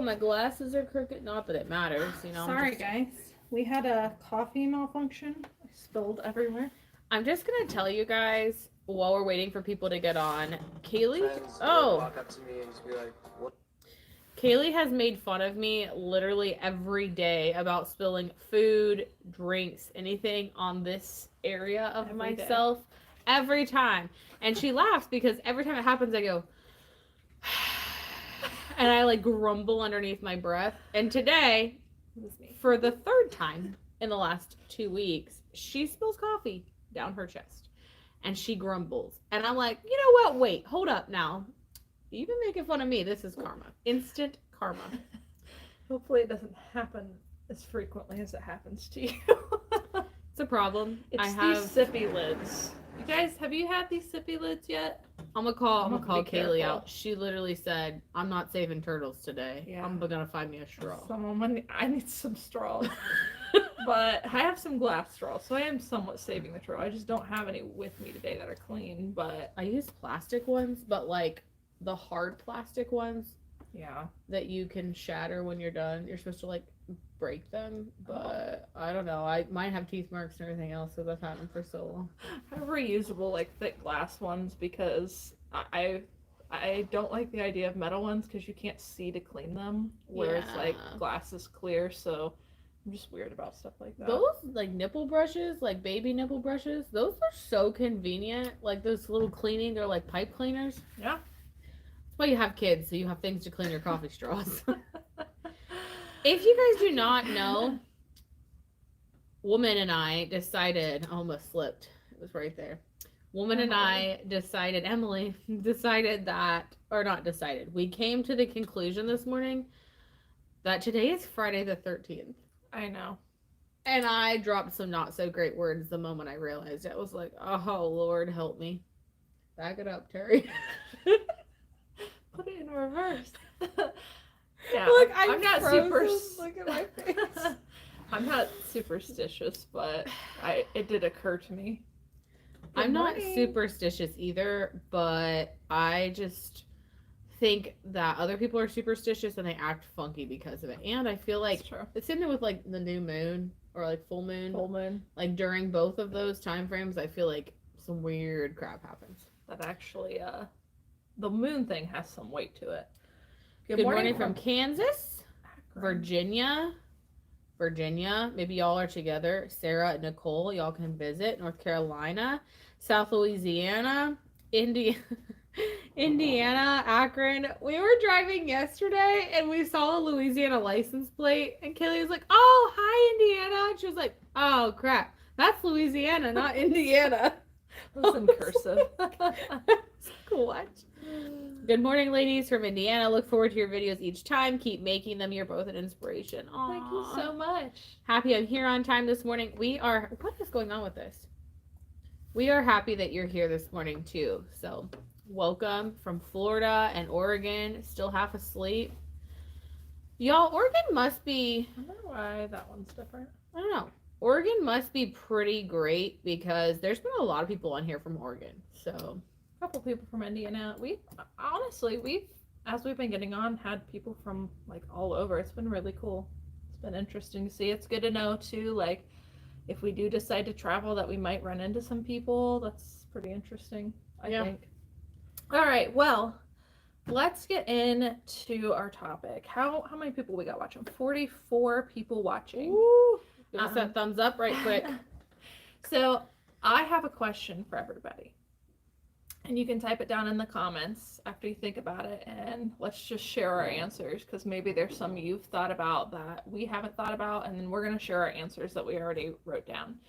my glasses are crooked. Not that it matters, you know. Sorry, guys. We had a coffee malfunction. I spilled everywhere. I'm just gonna tell you guys while we're waiting for people to get on. Cayley, walk up to me and just be like, "What?" Cayley has made fun of me literally every day about spilling food, drinks, anything on this area of myself every time, and she laughs because every time it happens, I go. And I like grumble underneath my breath. And today, for the third time in the last 2 weeks, she spills coffee down her chest. And she grumbles. And I'm like, you know what? Wait, hold up now. You've been making fun of me. This is karma. Instant karma. Hopefully it doesn't happen as frequently as it happens to you. It's a problem. It's these sippy lids. You guys, have you had these sippy lids yet? I'm gonna call Cayley out. She literally said, "I'm not saving turtles today. Yeah. I'm gonna find me a straw." I need some straws. But I have some glass straws, so I am somewhat saving the straw. I just don't have any with me today that are clean. But I use plastic ones, but like the hard plastic ones. Yeah. That you can shatter when you're done. You're supposed to like break them, but I don't know. I might have teeth marks and everything else because I've had them for so long. I have reusable like thick glass ones because I don't like the idea of metal ones because you can't see to clean them, whereas like glass is clear, so I'm just weird about stuff like that. Those like nipple brushes, like baby nipple brushes, those are so convenient. Like those little cleaning, they're like pipe cleaners. Yeah. That's why you have kids, so you have things to clean your coffee straws. If you guys do not know, Woman and I decided, I almost slipped. It was right there. Emily decided that, or not decided, we came to the conclusion this morning that today is Friday the 13th. I know. And I dropped some not so great words the moment I realized it. I was like, oh, Lord, help me. Back it up, Terry. Put it in reverse. Yeah, look, I'm not Look at my face. I'm not superstitious, but it did occur to me. I'm not superstitious either, but I just think that other people are superstitious and they act funky because of it. And I feel like it's same thing with like the new moon or like full moon. Like during both of those time frames, I feel like some weird crap happens. That actually, the moon thing has some weight to it. Good morning from Kansas, Virginia. Maybe y'all are together. Sarah and Nicole, y'all can visit. North Carolina, South Louisiana, Indiana, Akron. We were driving yesterday and we saw a Louisiana license plate and Cayley was like, "Oh, hi, Indiana." And she was like, "Oh, crap. That's Louisiana, not Indiana." It was in cursive. What? Good morning, ladies from Indiana. Look forward to your videos each time. Keep making them. You're both an inspiration. Aww. Thank you so much. Happy I'm here on time this morning. What is going on with this? We are happy that you're here this morning too. So welcome from Florida and Oregon. Still half asleep. Y'all, Oregon must be... I wonder why that one's different. I don't know. Oregon must be pretty great because there's been a lot of people on here from Oregon. So... couple people from Indiana. As we've been getting on, had people from like all over. It's been really cool. It's been interesting to see. It's good to know too, like if we do decide to travel, that we might run into some people. That's pretty interesting, I think. All right, well, let's get into our topic. How many people we got watching? 44 people watching. Woo! Give us that thumbs up right quick. So I have a question for everybody. And you can type it down in the comments after you think about it, and let's just share our answers, because maybe there's some you've thought about that we haven't thought about, and then we're going to share our answers that we already wrote down.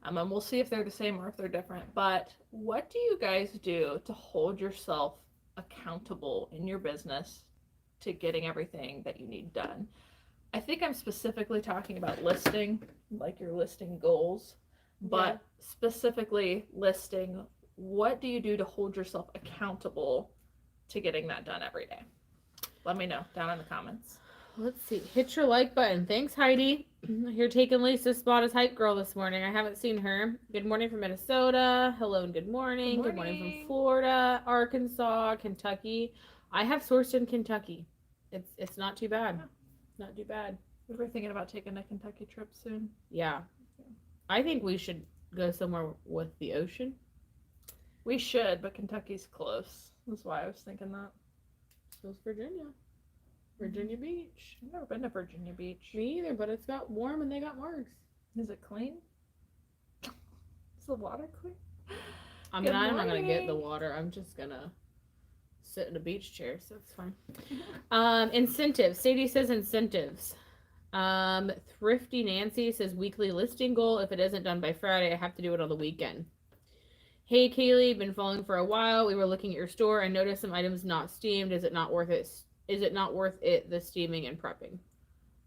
And we'll see if they're the same or if they're different. But what do you guys do to hold yourself accountable in your business to getting everything that you need done? I think I'm specifically talking about listing, like your listing goals, but specifically listing. What do you do to hold yourself accountable to getting that done every day? Let me know down in the comments. Let's see. Hit your like button. Thanks, Heidi. You're taking Lisa's spot as hype girl this morning. I haven't seen her. Good morning from Minnesota. Hello and good morning. Good morning from Florida, Arkansas, Kentucky. I have sourced in Kentucky. It's not too bad. Yeah. Not too bad. We were thinking about taking a Kentucky trip soon. Yeah. I think we should go somewhere with the ocean. We should, but Kentucky's close. That's why I was thinking that. So it's Virginia. Virginia Beach. I've never been to Virginia Beach. Me either, but it's got warm and they got margs. Is it clean? Is the water clean? I mean, I'm not gonna get in the water. I'm just gonna sit in a beach chair, so it's fine. Incentives. Sadie says incentives. Thrifty Nancy says weekly listing goal. If it isn't done by Friday, I have to do it on the weekend. Hey Cayley, been following for a while. We were looking at your store. I noticed some items not steamed. Is it not worth it? Is it not worth it, the steaming and prepping?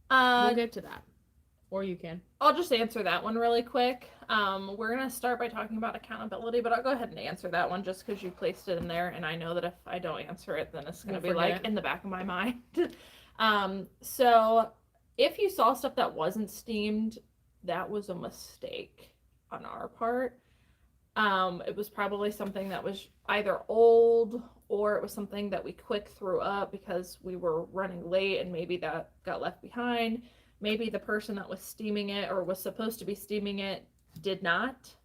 We'll get to that. Or you can. I'll just answer that one really quick. We're going to start by talking about accountability, but I'll go ahead and answer that one just because you placed it in there, and I know that if I don't answer it, then it's going to be like in the back of my mind. So if you saw stuff that wasn't steamed, that was a mistake on our part. It was probably something that was either old or it was something that we quick threw up because we were running late and maybe that got left behind. Maybe the person that was steaming it or was supposed to be steaming it did not.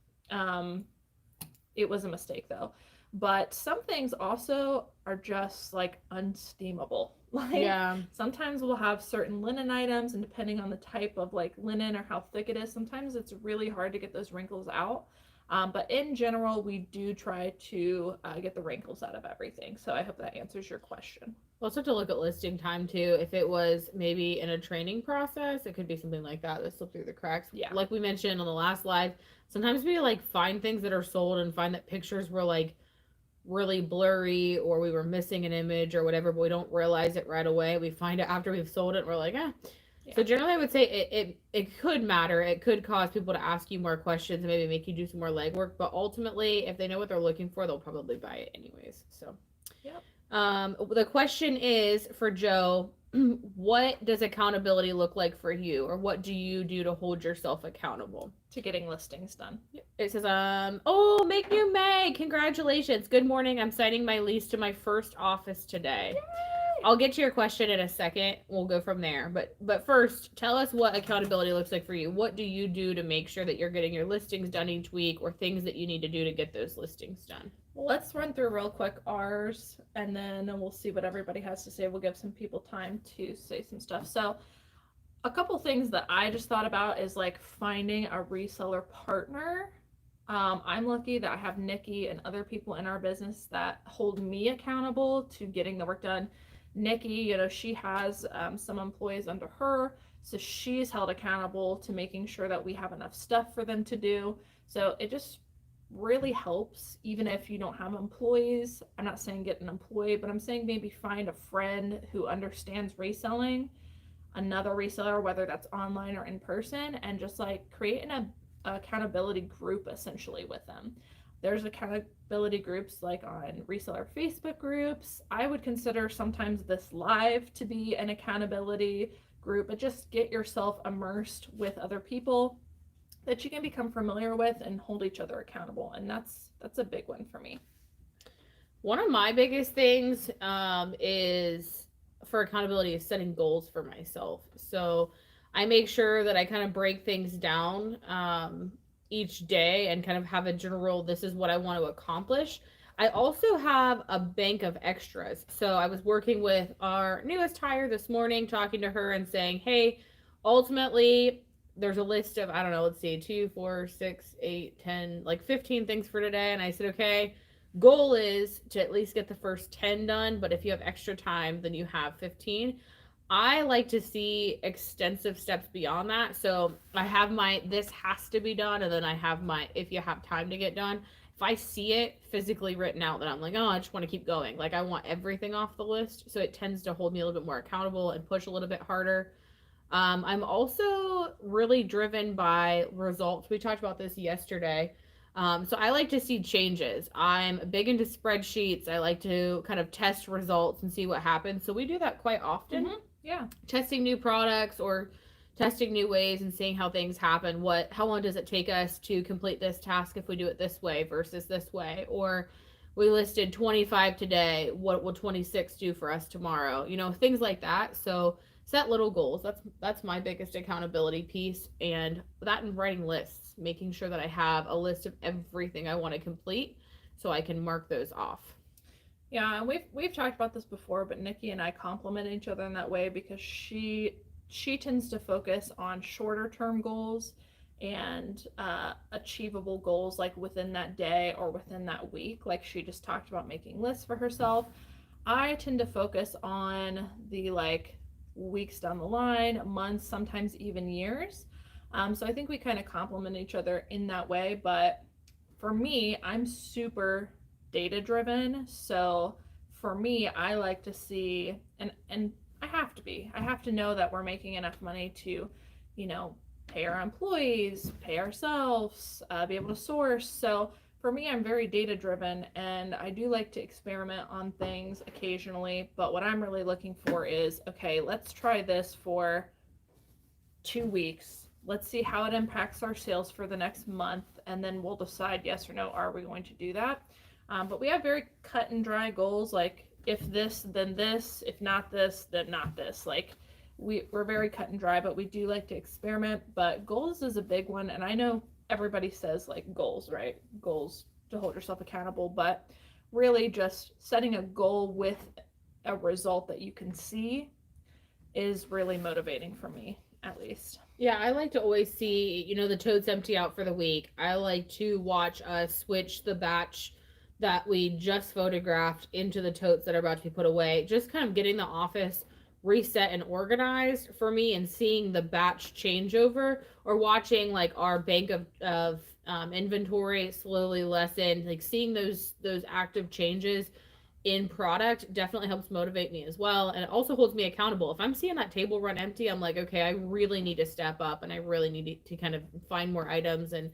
It was a mistake though. But some things also are just like unsteamable. Like sometimes we'll have certain linen items, and depending on the type of like linen or how thick it is, sometimes it's really hard to get those wrinkles out. But in general, we do try to get the wrinkles out of everything. So I hope that answers your question. We'll also have to look at listing time too. If it was maybe in a training process, it could be something like that slipped through the cracks. Yeah. Like we mentioned on the last live, sometimes we like find things that are sold and find that pictures were like really blurry or we were missing an image or whatever, but we don't realize it right away. We find it after we've sold it and we're like, Yeah. So generally I would say it could matter. It could cause people to ask you more questions and maybe make you do some more legwork. But ultimately, if they know what they're looking for, they'll probably buy it anyways. So the question is for Joe, what does accountability look like for you? Or what do you do to hold yourself accountable? To getting listings done. It says, oh, make new Meg. Congratulations. Good morning. I'm signing my lease to my first office today. Yay! I'll get to your question in a second. We'll go from there. But first, tell us what accountability looks like for you. What do you do to make sure that you're getting your listings done each week or things that you need to do to get those listings done? Well, let's run through real quick ours, and then we'll see what everybody has to say. We'll give some people time to say some stuff. So a couple things that I just thought about is like finding a reseller partner. I'm lucky that I have Nikki and other people in our business that hold me accountable to getting the work done. Nikki, she has some employees under her, so she's held accountable to making sure that we have enough stuff for them to do. So it just really helps, even if you don't have employees. I'm not saying get an employee, but I'm saying maybe find a friend who understands reselling, another reseller, whether that's online or in person, and just like create an accountability group essentially with them. There's accountability groups like on reseller Facebook groups. I would consider sometimes this live to be an accountability group, but just get yourself immersed with other people that you can become familiar with and hold each other accountable. And that's a big one for me. One of my biggest things is for accountability is setting goals for myself. So I make sure that I kind of break things down each day and kind of have a general, this is what I want to accomplish. I also have a bank of extras. So I was working with our newest hire this morning, talking to her and saying, hey, ultimately there's a list of, I don't know, let's see, 2, 4, 6, 8, 10, like 15 things for today. And I said, okay, goal is to at least get the first 10 done. But if you have extra time, then you have 15. I like to see extensive steps beyond that. So I have my, this has to be done. And then I have my, if you have time to get done. If I see it physically written out, then I'm like, oh, I just want to keep going. Like I want everything off the list. So it tends to hold me a little bit more accountable and push a little bit harder. I'm also really driven by results. We talked about this yesterday. So I like to see changes. I'm big into spreadsheets. I like to kind of test results and see what happens. So we do that quite often. Mm-hmm. Yeah. Testing new products or testing new ways and seeing how things happen. How long does it take us to complete this task if we do it this way versus this way? Or we listed 25 today. What will 26 do for us tomorrow? You know, things like that. So set little goals. That's my biggest accountability piece. And that and writing lists, making sure that I have a list of everything I want to complete so I can mark those off. Yeah, and we've talked about this before, but Nikki and I complement each other in that way because she tends to focus on shorter term goals and achievable goals like within that day or within that week. Like she just talked about making lists for herself. I tend to focus on the like weeks down the line, months, sometimes even years. So I think we kind of complement each other in that way. But for me, I'm super data driven. So for me, I like to see, and I have to know that we're making enough money to, you know, pay our employees, pay ourselves, be able to source. So for me, I'm very data driven, and I do like to experiment on things occasionally. But what I'm really looking for is, okay, let's try this for 2 weeks. Let's see how it impacts our sales for the next month, and then we'll decide yes or no, are we going to do that? But we have very cut and dry goals, like if this, then this, if not this, then not this. Like we're very cut and dry, but we do like to experiment. But goals is a big one, and I know everybody says like goals, right? Goals to hold yourself accountable, but really just setting a goal with a result that you can see is really motivating for me, at least. Yeah, I like to always see, you know, the totes empty out for the week. I like to watch us switch the batch that we just photographed into the totes that are about to be put away. Just kind of getting the office reset and organized for me, and seeing the batch changeover, or watching like our bank of inventory slowly lessen, like seeing those active changes in product definitely helps motivate me as well. And it also holds me accountable. If I'm seeing that table run empty, I'm like, okay, I really need to step up, and I really need to kind of find more items and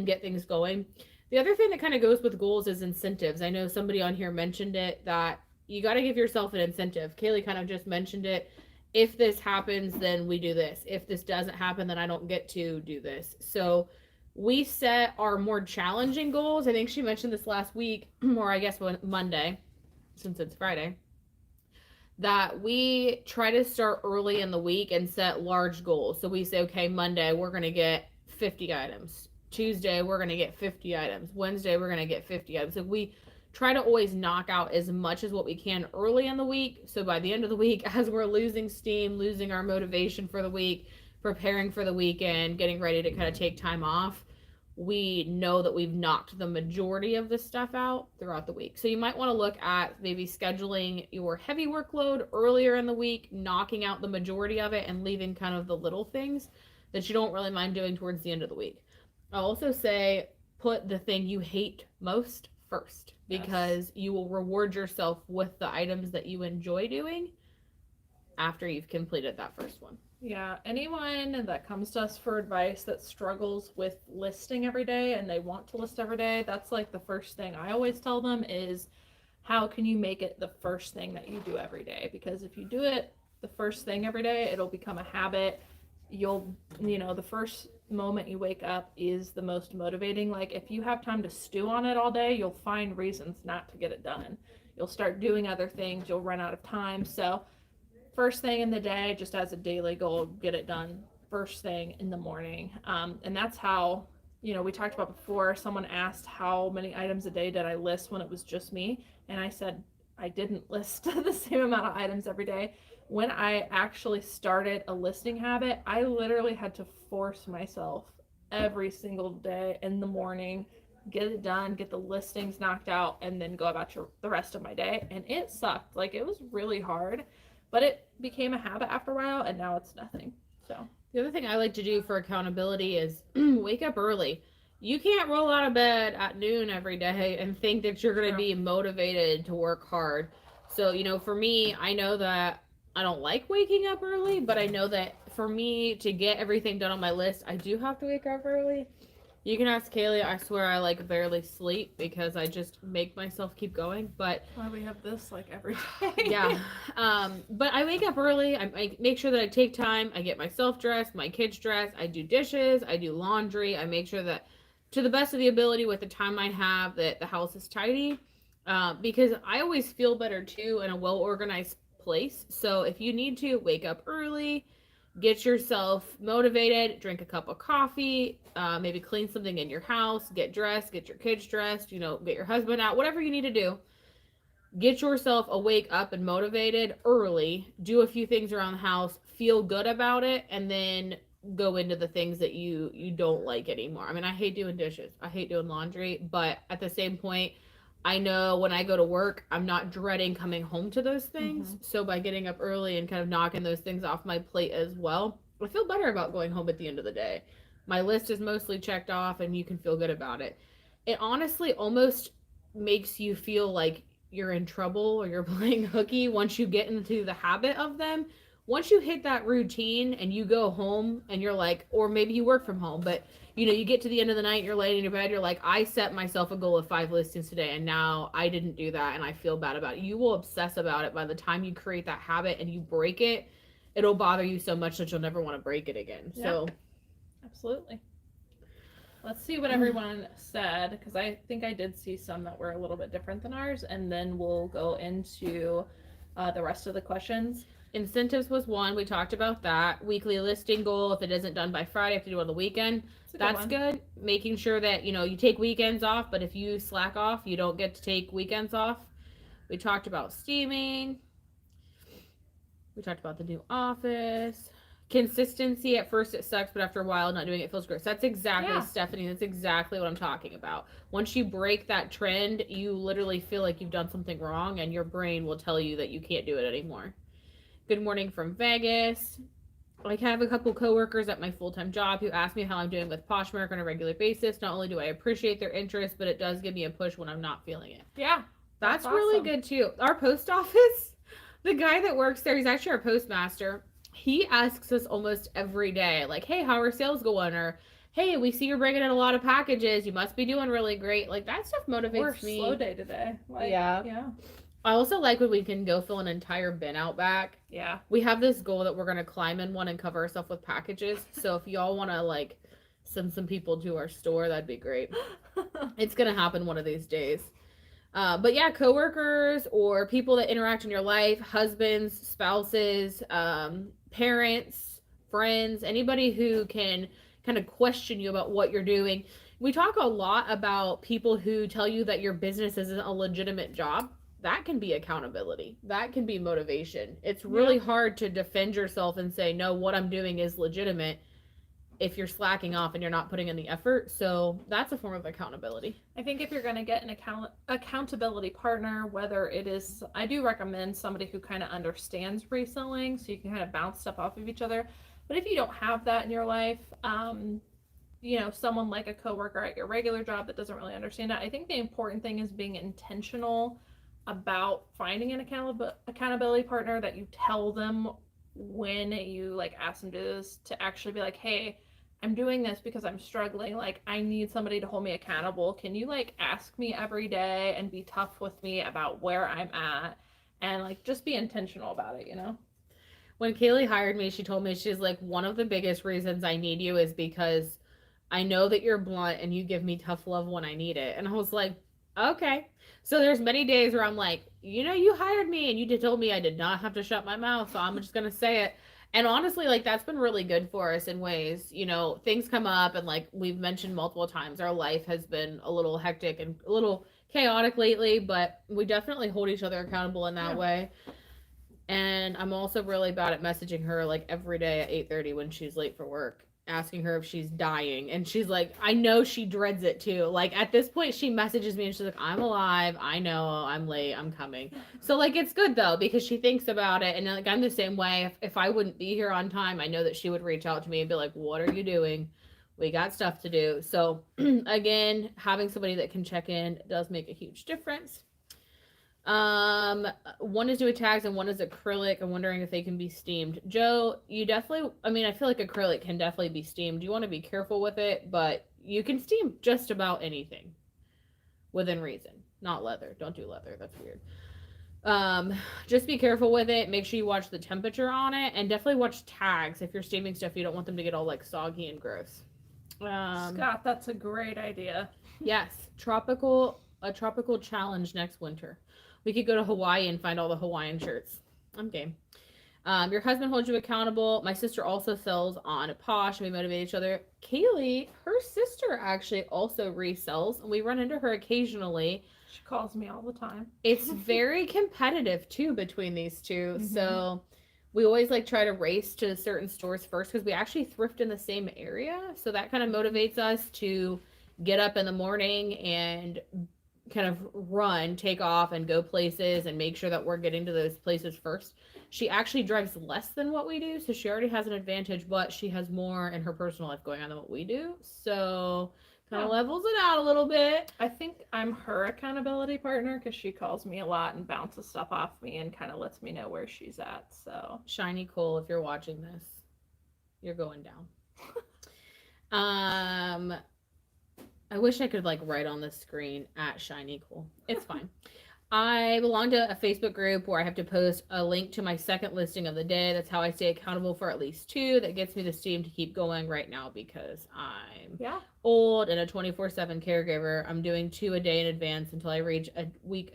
get things going. The other thing that kind of goes with goals is incentives. I know somebody on here mentioned it, that you got to give yourself an incentive. Cayley kind of just mentioned it. If this happens, then we do this. If this doesn't happen, then I don't get to do this. So we set our more challenging goals. I think she mentioned this last week, or I guess Monday, since it's Friday, that we try to start early in the week and set large goals. So we say, okay, Monday, we're going to get 50 items. Tuesday, we're going to get 50 items. Wednesday, we're going to get 50 items. So we try to always knock out as much as what we can early in the week. So by the end of the week, as we're losing steam, losing our motivation for the week, preparing for the weekend, getting ready to kind of take time off, we know that we've knocked the majority of the stuff out throughout the week. So you might want to look at maybe scheduling your heavy workload earlier in the week, knocking out the majority of it, and leaving kind of the little things that you don't really mind doing towards the end of the week. I'll also say put the thing you hate most first, because you will reward yourself with the items that you enjoy doing after you've completed that first one. Yeah, anyone that comes to us for advice that struggles with listing every day and they want to list every day, that's like the first thing I always tell them is, how can you make it the first thing that you do every day? Because if you do it the first thing every day, it'll become a habit. The first moment you wake up is the most motivating. Like if you have time to stew on it all day, you'll find reasons not to get it done. You'll start doing other things, you'll run out of time. So first thing in the day, just as a daily goal, get it done first thing in the morning. And that's how, we talked about before, someone asked how many items a day did I list when it was just me. And I said, I didn't list the same amount of items every day. When I actually started a listing habit, I literally had to force myself every single day in the morning, get it done, get the listings knocked out, and then go about the rest of my day. And it sucked. Like, it was really hard, but it became a habit after a while, and now it's nothing. So the other thing I like to do for accountability is wake up early. You can't roll out of bed at noon every day and think that you're going to be motivated to work hard. So, for me, I know that I don't like waking up early, but I know that for me to get everything done on my list, I do have to wake up early. You can ask Cayley. I swear I barely sleep because I just make myself keep going. But why we have this every day. Yeah. But I wake up early. I make sure that I take time. I get myself dressed, my kids dressed. I do dishes. I do laundry. I make sure that to the best of the ability with the time I have that the house is tidy. Because I always feel better too in a well organized place. So if you need to wake up early, get yourself motivated, drink a cup of coffee, maybe clean something in your house, get dressed, get your kids dressed, get your husband out, whatever you need to do. Get yourself awake up and motivated early, do a few things around the house, feel good about it, and then go into the things that you don't like anymore. I mean, I hate doing dishes. I hate doing laundry, but at the same point, I know when I go to work, I'm not dreading coming home to those things. Mm-hmm. So by getting up early and kind of knocking those things off my plate as well, I feel better about going home at the end of the day. My list is mostly checked off and you can feel good about it. It honestly almost makes you feel like you're in trouble or you're playing hooky once you get into the habit of them. Once you hit that routine and you go home and you're like, or maybe you work from home, but you get to the end of the night, you're laying in your bed, you're like, I set myself a goal of 5 listings today and now I didn't do that and I feel bad about it. You will obsess about it. By the time you create that habit and you break it, it'll bother you so much that you'll never want to break it again. Yep. So absolutely. Let's see what everyone said, because I think I did see some that were a little bit different than ours, and then we'll go into the rest of the questions. Incentives was one. We talked about that. Weekly listing goal. If it isn't done by Friday, you have to do it on the weekend. That's good. Making sure that, you take weekends off, but if you slack off, you don't get to take weekends off. We talked about steaming. We talked about the new office. Consistency. At first it sucks, but after a while not doing it feels great. So that's exactly, Stephanie, that's exactly what I'm talking about. Once you break that trend, you literally feel like you've done something wrong and your brain will tell you that you can't do it anymore. Good morning from Vegas. I have a couple coworkers at my full-time job who ask me how I'm doing with Poshmark on a regular basis. Not only do I appreciate their interest, but it does give me a push when I'm not feeling it. Yeah. That's really good too. Our post office, the guy that works there, he's actually our postmaster. He asks us almost every day, like, hey, how are sales going? Or, hey, we see you're bringing in a lot of packages. You must be doing really great. Like, that stuff motivates me. Slow day today. Yeah. I also like when we can go fill an entire bin out back. Yeah. We have this goal that we're going to climb in one and cover ourselves with packages. So if y'all want to, send some people to our store, that'd be great. It's going to happen one of these days. But yeah, coworkers or people that interact in your life, husbands, spouses, parents, friends, anybody who can kind of question you about what you're doing. We talk a lot about people who tell you that your business isn't a legitimate job. That can be accountability. That can be motivation. It's really hard to defend yourself and say, no, what I'm doing is legitimate if you're slacking off and you're not putting in the effort. So that's a form of accountability. I think if you're going to get an accountability partner, whether it is, I do recommend somebody who kind of understands reselling so you can kind of bounce stuff off of each other. But if you don't have that in your life, someone like a coworker at your regular job that doesn't really understand it, I think the important thing is being intentional about finding an accountability partner, that you tell them when you ask them to do this, to actually be like, hey, I'm doing this because I'm struggling. I need somebody to hold me accountable. Can you ask me every day and be tough with me about where I'm at, and just be intentional about it, When Cayley hired me, she told me, she's like, one of the biggest reasons I need you is because I know that you're blunt and you give me tough love when I need it. And I was like, okay. So there's many days where I'm like, you hired me and you told me I did not have to shut my mouth, so I'm just going to say it. And honestly, that's been really good for us in ways, things come up, and we've mentioned multiple times, our life has been a little hectic and a little chaotic lately, but we definitely hold each other accountable in that way. And I'm also really bad at messaging her every day at 8:30 when she's late for work, asking her if she's dying. And she's like, I know she dreads it too. At this point, she messages me and she's like, I'm alive. I know I'm late. I'm coming. So it's good though, because she thinks about it. And I'm the same way. If I wouldn't be here on time, I know that she would reach out to me and be like, what are you doing? We got stuff to do. So again, having somebody that can check in does make a huge difference. One is doing tags and one is acrylic. I'm wondering if they can be steamed. Joe, you definitely, I feel like acrylic can definitely be steamed. You want to be careful with it, but you can steam just about anything within reason. Not leather. Don't do leather. That's weird. Just be careful with it. Make sure you watch the temperature on it, and definitely watch tags. If you're steaming stuff, you don't want them to get all soggy and gross. Scott, that's a great idea. Yes. Tropical a tropical challenge next winter. We could go to Hawaii and find all the Hawaiian shirts. I'm game. Your husband holds you accountable. My sister also sells on Posh, and we motivate each other. Kaylee, her sister actually also resells, and we run into her occasionally. She calls me all the time. It's very competitive too between these two. So we always like try to race to certain stores first because we actually thrift in the same area. So that kind of motivates us to get up in the morning and kind of run, take off, and go places and make sure that we're getting to those places first. She actually drives less than what we do, so she already has an advantage, but she has more in her personal life going on than what we do. So kind of levels it out a little bit. I think I'm her accountability partner because she calls me a lot and bounces stuff off me and kind of lets me know where she's at. So Shiny Cole, if you're watching this, you're going down. I wish I could like write on the screen at Shiny Cole. It's fine. I belong to a Facebook group where I have to post a link to my second listing of the day. That's how I stay accountable for at least 2. That gets me the steam to keep going right now because I'm old and a 24/7 caregiver. I'm doing 2 a day in advance until I reach a week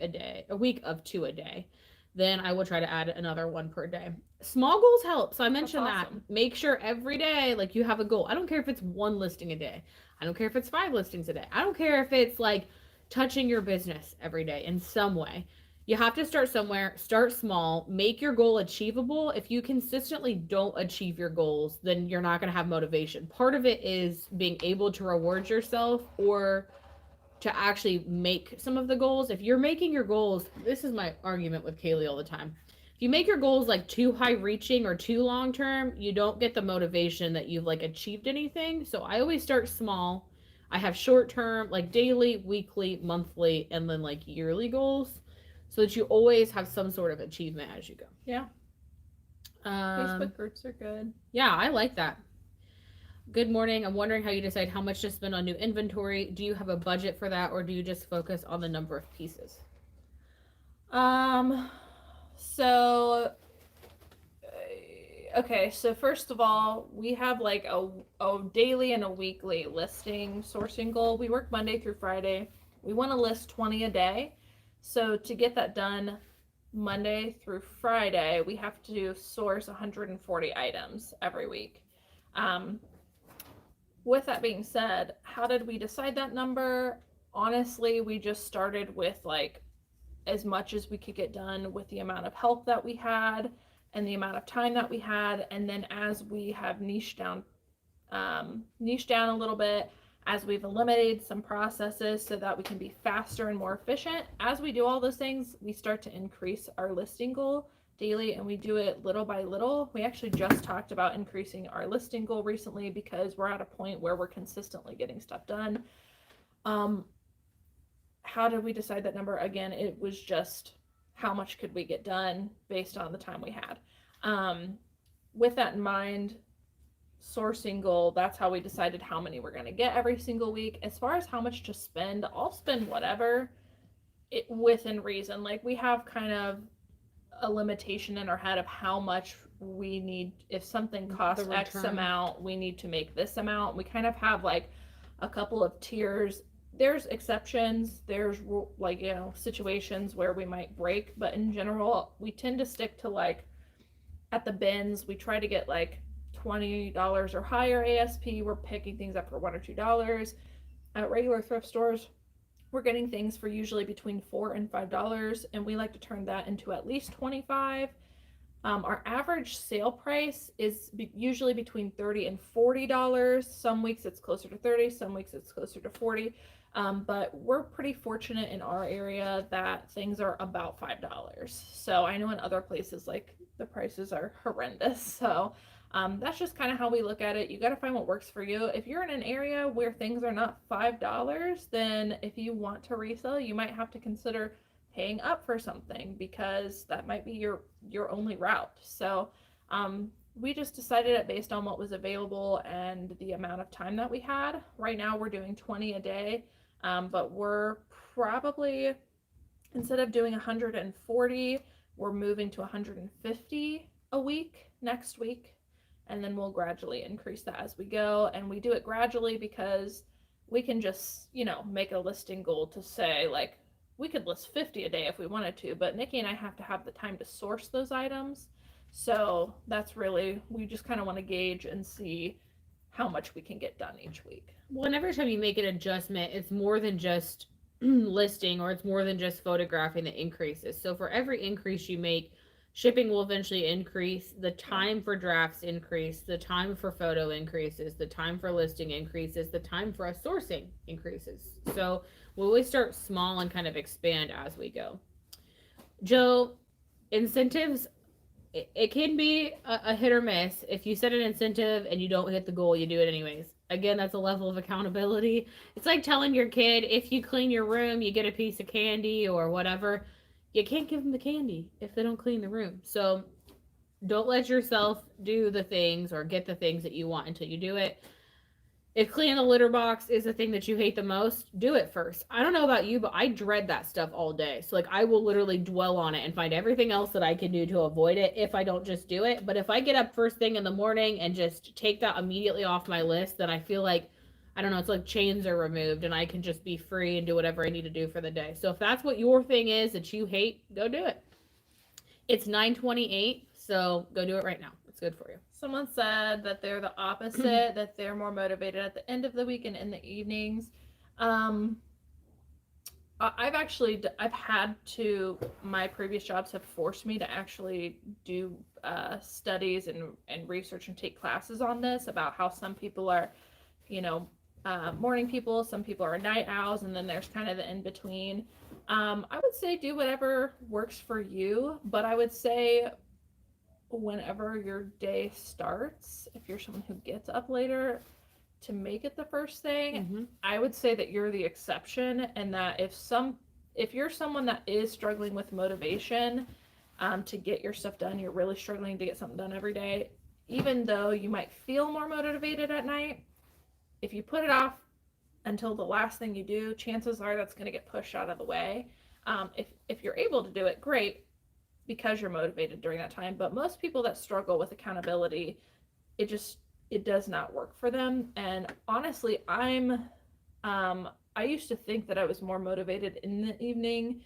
of 2 a day. Then I will try to add another 1 per day. Small goals help. So I mentioned that. Make sure every day, like, you have a goal. I don't care if it's 1 listing a day. I don't care if it's 5 listings a day. I don't care if it's like touching your business every day in some way. You have to start somewhere. Start small. Make your goal achievable. If you consistently don't achieve your goals, then you're not going to have motivation. Part of it is being able to reward yourself or to actually make some of the goals. If you're making your goals, this is my argument with Cayley all the time. If you make your goals like too high reaching or too long term, you don't get the motivation that you've like achieved anything. So I always start small. I have short term, like daily, weekly, monthly, and then like yearly goals so that you always have some sort of achievement as you go. Yeah. Facebook groups are good. Yeah, I like that. Good morning. I'm wondering how you decide how much to spend on new inventory. Do you have a budget for that, or do you just focus on the number of pieces? Okay, so first of all, we have like a daily and a weekly listing sourcing goal. We work Monday through Friday. We want to list 20 a day. So to get that done Monday through Friday, we have to source 140 items every week. With that being said, how did we decide that number? Honestly, we just started with like as much as we could get done with the amount of help that we had and the amount of time that we had. And then as we have niched down a little bit, as we've eliminated some processes so that we can be faster and more efficient, as we do all those things, we start to increase our listing goal daily, and we do it little by little. We actually just talked about increasing our listing goal recently because we're at a point where we're consistently getting stuff done. How did we decide that number? Again, it was just how much could we get done based on the time we had. With that in mind, sourcing goal, that's how we decided how many we're going to get every single week. As far as how much to spend, I'll spend whatever within reason. Like, we have kind of a limitation in our head of how much we need. If something costs X amount, we need to make this amount. We kind of have like a couple of tiers. There's exceptions, there's like, you know, situations where we might break, but in general, we tend to stick to like at the bins, we try to get like $20 or higher ASP. We're picking things up for $1 or $2. At regular thrift stores, we're getting things for usually between $4 and $5, and we like to turn that into at least $25. Our average sale price is usually between $30 and $40. Some weeks it's closer to $30, some weeks it's closer to $40. But we're pretty fortunate in our area that things are about $5. So I know in other places like the prices are horrendous. So that's just kind of how we look at it. You got to find what works for you. If you're in an area where things are not $5, then if you want to resell, you might have to consider paying up for something because that might be your only route. So we just decided it based on what was available and the amount of time that we had. Right now we're doing 20 a day, but we're probably, instead of doing 140, we're moving to 150 a week next week. And then we'll gradually increase that as we go. And we do it gradually because we can just, you know, make a listing goal to say, like, we could list 50 a day if we wanted to, but Nikki and I have to have the time to source those items. So that's really, we just kind of want to gauge and see how much we can get done each week. Well, and every time you make an adjustment, it's more than just listing, or it's more than just photographing that increases. So for every increase you make, shipping will eventually increase, the time for drafts increase, the time for photo increases, the time for listing increases, the time for us sourcing increases. So we always start small and kind of expand as we go. Joe, incentives, it can be a hit or miss. If you set an incentive and you don't hit the goal, you do it anyways. Again, that's a level of accountability. It's like telling your kid, if you clean your room, you get a piece of candy or whatever. You can't give them the candy if they don't clean the room. So don't let yourself do the things or get the things that you want until you do it. If cleaning the litter box is the thing that you hate the most, do it first. I don't know about you, but I dread that stuff all day. So like I will literally dwell on it and find everything else that I can do to avoid it if I don't just do it. But if I get up first thing in the morning and just take that immediately off my list, then I feel like, I don't know, it's like chains are removed and I can just be free and do whatever I need to do for the day. So if that's what your thing is that you hate, go do it. It's 9:28, so go do it right now. It's good for you. Someone said that they're the opposite, that they're more motivated at the end of the week and in the evenings. I've had to, my previous jobs have forced me to actually do studies and research and take classes on this, about how some people are, you know, morning people, some people are night owls, and then there's kind of the in between. I would say do whatever works for you, but I would say whenever your day starts, if you're someone who gets up later, to make it the first thing. I would say that you're the exception, and that if you're someone that is struggling with motivation to get your stuff done, you're really struggling to get something done every day, even though you might feel more motivated at night, if you put it off until the last thing you do, chances are that's going to get pushed out of the way. If you're able to do it, great, because you're motivated during that time. But most people that struggle with accountability, it does not work for them. And honestly, I used to think that I was more motivated in the evening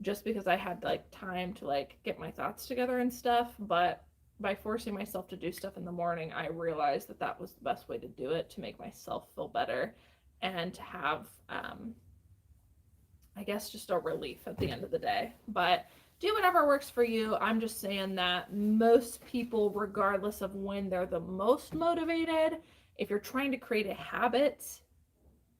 just because I had like time to like get my thoughts together and stuff. But by forcing myself to do stuff in the morning, I realized that that was the best way to do it, to make myself feel better and to have, I guess, just a relief at the end of the day. But do whatever works for you. I'm just saying that most people, regardless of when they're the most motivated, if you're trying to create a habit,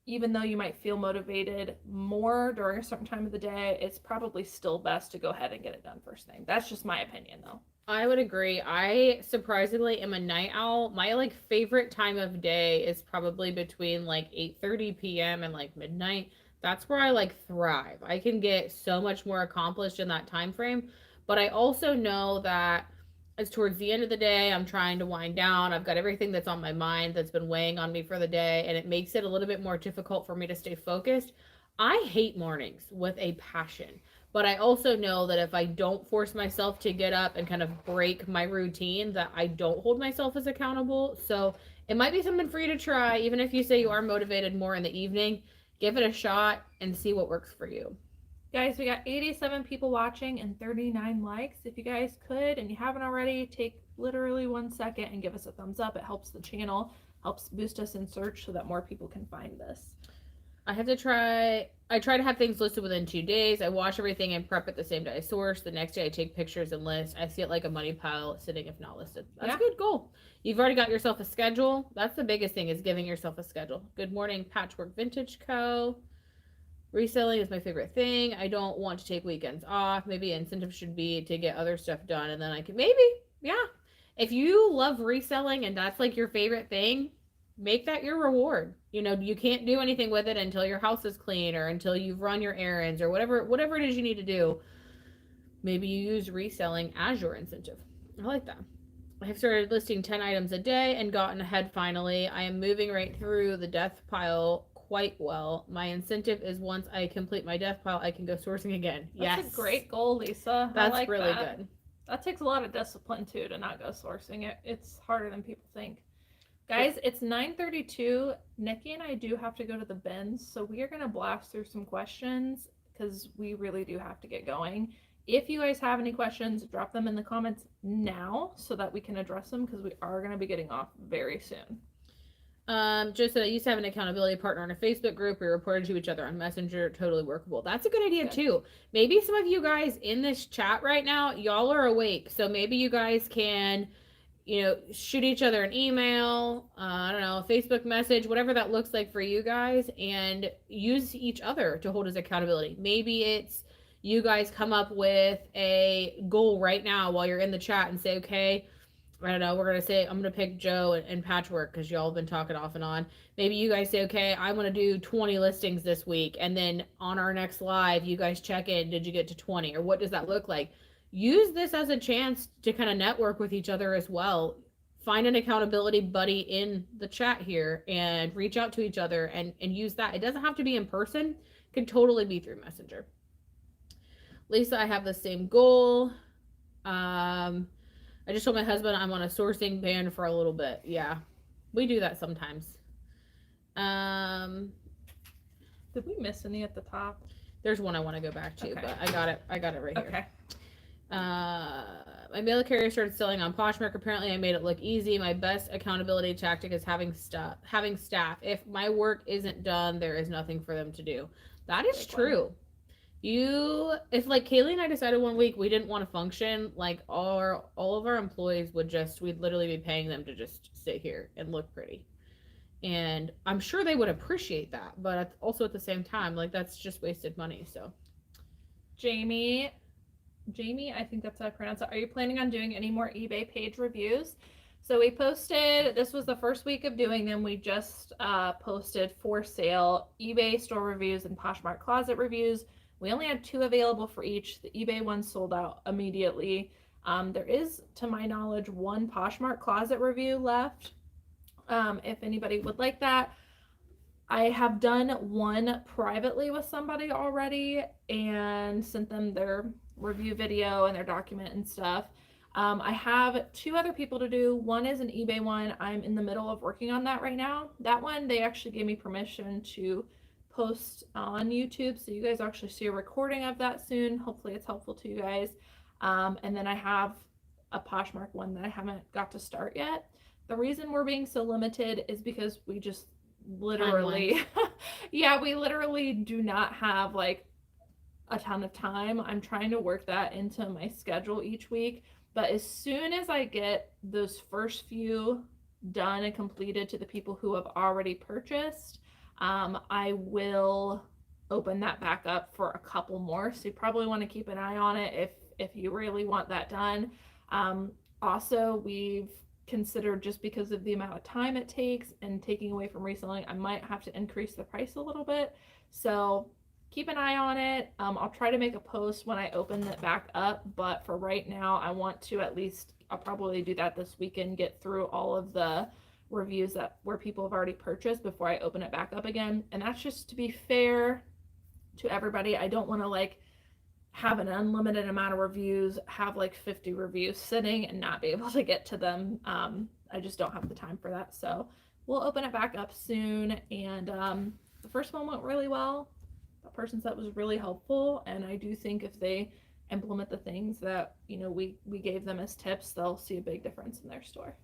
even though you might feel motivated more during a certain time of the day, it's probably still best to go ahead and get it done first thing. That's just my opinion, though. I would agree. I surprisingly am a night owl. My like favorite time of day is probably between like 8:30 p.m. and like midnight. That's where I like thrive. I can get so much more accomplished in that time frame. But I also know that it's towards the end of the day, I'm trying to wind down. I've got everything that's on my mind that's been weighing on me for the day, and it makes it a little bit more difficult for me to stay focused. I hate mornings with a passion. But I also know that if I don't force myself to get up and kind of break my routine, that I don't hold myself as accountable. So it might be something for you to try, even if you say you are motivated more in the evening. Give it a shot and see what works for you. Guys, we got 87 people watching and 39 likes. If you guys could, and you haven't already, take literally 1 second and give us a thumbs up. It helps the channel, helps boost us in search so that more people can find this. I try to have things listed within 2 days. I wash everything and prep it the same day I source. The next day I take pictures and list. I see it like a money pile sitting if not listed. That's a good goal. You've already got yourself a schedule. That's the biggest thing, is giving yourself a schedule. Good morning, Patchwork Vintage Co. Reselling is my favorite thing. I don't want to take weekends off. Maybe incentive should be to get other stuff done, and then I can if you love reselling and that's like your favorite thing, make that your reward. You know, you can't do anything with it until your house is clean or until you've run your errands or whatever it is you need to do. Maybe you use reselling as your incentive. I like that. I have started listing 10 items a day and gotten ahead finally. I am moving right through the death pile quite well. My incentive is once I complete my death pile, I can go sourcing again. That's a great goal, Lisa. That's like really that. Good. That takes a lot of discipline too, to not go sourcing. It's harder than people think. Guys, it's 9:32. Nikki and I do have to go to the bins, so we are going to blast through some questions because we really do have to get going. If you guys have any questions, drop them in the comments now so that we can address them because we are going to be getting off very soon. Just so that I used to have an accountability partner in a Facebook group. We reported to each other on Messenger. Totally workable. That's a good idea too. Maybe some of you guys in this chat right now, y'all are awake. So maybe you guys can, shoot each other an email, I don't know, a Facebook message, whatever that looks like for you guys, and use each other to hold as accountability. Maybe it's you guys come up with a goal right now while you're in the chat and say, okay, I don't know, we're going to say, I'm going to pick Joe and Patchwork because y'all have been talking off and on. Maybe you guys say, okay, I want to do 20 listings this week. And then on our next live, you guys check in, did you get to 20? Or what does that look like? Use this as a chance to kind of network with each other as well. Find an accountability buddy in the chat here and reach out to each other and use that. It doesn't have to be in person. It can totally be through Messenger. Lisa, I have the same goal. I just told my husband I'm on a sourcing ban for a little bit. Yeah, we do that sometimes. Did we miss any at the top? There's one I want to go back to, but I got it right here. Okay. My mail carrier started selling on Poshmark. Apparently, I made it look easy. My best accountability tactic is having staff. If my work isn't done, there is nothing for them to do. That is true. If like Cayley and I decided one week we didn't want to function, like all of our employees we'd literally be paying them to just sit here and look pretty. And I'm sure they would appreciate that, but also at the same time, like that's just wasted money. So Jamie, I think that's how I pronounce it. Are you planning on doing any more eBay page reviews? So we posted, this was the first week of doing them. We just posted for sale eBay store reviews and Poshmark closet reviews. We only had 2 available for each. The eBay one sold out immediately. There is, to my knowledge, 1 Poshmark closet review left. If anybody would like that. I have done one privately with somebody already and sent them their review video and their document and stuff. I have 2 other people to do. One is an eBay one. I'm in the middle of working on that right now. That one, they actually gave me permission to post on YouTube, so you guys actually see a recording of that soon. Hopefully it's helpful to you guys. And then I have a Poshmark one that I haven't got to start yet. The reason we're being so limited is because we just literally we literally do not have like a ton of time. I'm trying to work that into my schedule each week, but as soon as I get those first few done and completed to the people who have already purchased, I will open that back up for a couple more. So you probably want to keep an eye on it if you really want that done. Also, we've considered, just because of the amount of time it takes and taking away from reselling, I might have to increase the price a little bit. So keep an eye on it. I'll try to make a post when I open it back up, but for right now, I want to I'll probably do that this weekend, get through all of the reviews where people have already purchased before I open it back up again. And that's just to be fair to everybody. I don't want to like have an unlimited amount of reviews, have like 50 reviews sitting and not be able to get to them. I just don't have the time for that. So we'll open it back up soon. And the first one went really well. The person said it was really helpful, and I do think if they implement the things that we gave them as tips, they'll see a big difference in their store.